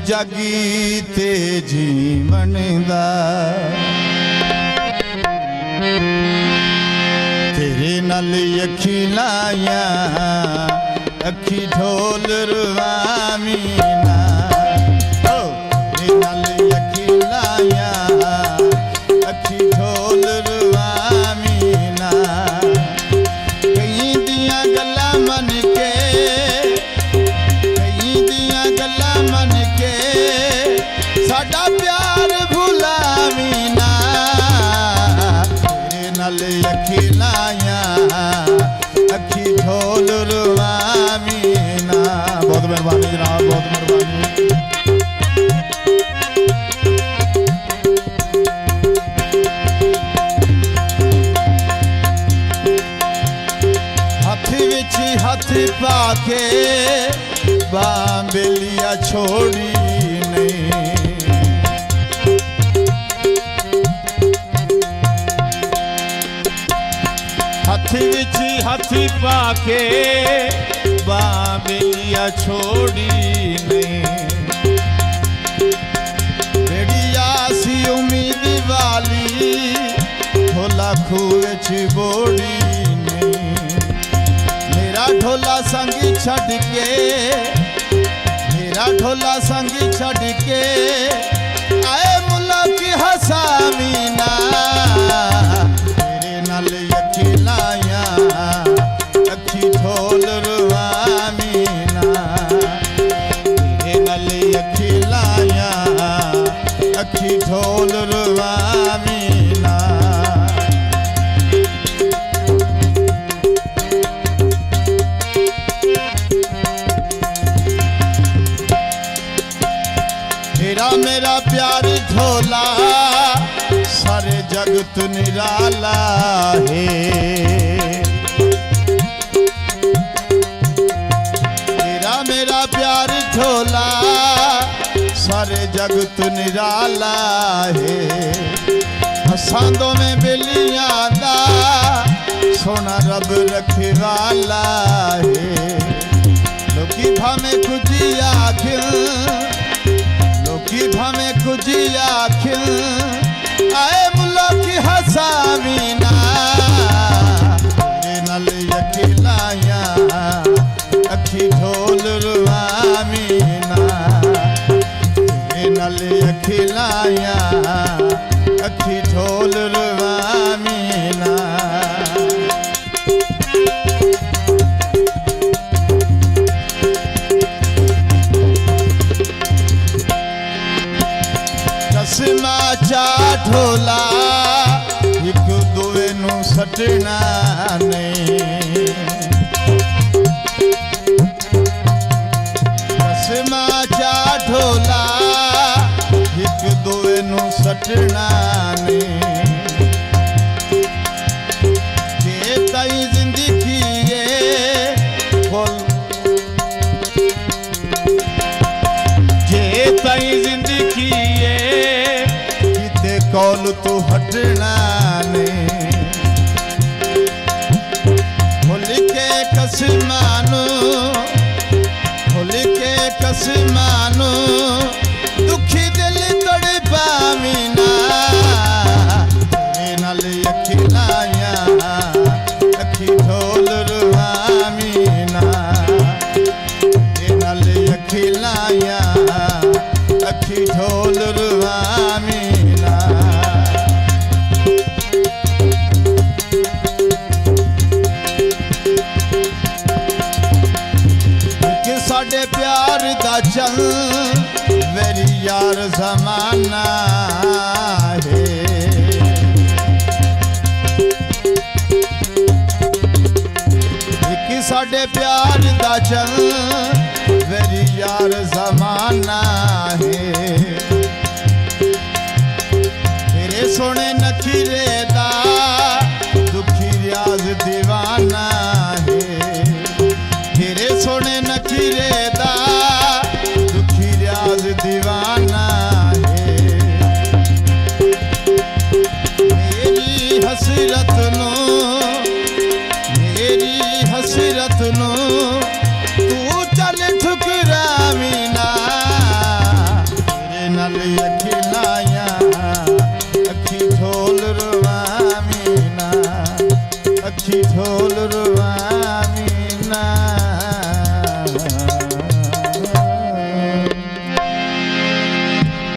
जागी ते जीवन दा तेरे नाल अखी लाया अखी ढोल रुवामी ना तेरे नाल अखी लाया अखी ढोल रुवामी ना कई दियां गल्लां मन के मन के साडा प्यार भुलावी ना तेरे नाल अखी लाया अखी ढोल रुवावी ना। बहुत मेहरबानी जनाब, बहुत मेहरबानी। हथ विच हथ पाके बांबेलिया छोड़ी नहीं हथ विच हथ पाके बांबेलिया छोड़ी नहीं बेड़िया सी उम्मीद वाली ढोला खूह बोड़ी नहीं मेरा ढोला संगी छड़ के ढोला संगी छड़ के आए मुल्ला की हसामी ना तेरे नाल अखी लाया अखी ढोल रुवामी ना तेरे नाल अखी लाया अखी ढोल रुवामी ना। मेरा प्यार ढोला सारे जगत निराला है तेरा मेरा प्यार ढोला सारे जगत निराला है हसांदों में बेलियां दा सोना रब रखे वाला है लोकी भावे कुछ आखिर की भावे कुछ आखिर आए मुल्ला की हसावी ना तेरे नाल अखी लाया अखी ढोल रुवामी ना तेरे नाल अखी लाया अखी ढोल रुवामी ना। कसमा चा ढोला एक दूए नू सटना नहीं कसमा चा ढोला एक दूए नू सटना नहीं जे ताई जिंदगी है बोल जे ताई जिंदगी कौल तू हटना ने भूल के कसमानो दुखी दिल तोड़ पावी ना तेरे नाल अखी लाया अखी ढोल रुवामी ना तेरे नाल अखी लाया अखी ढोल रुवामी ना। साडे प्यार दा चल मेरी यार जमाना है एक साडे प्यार दा चल मेरी यार जमाना है तेरे सोने नखीरे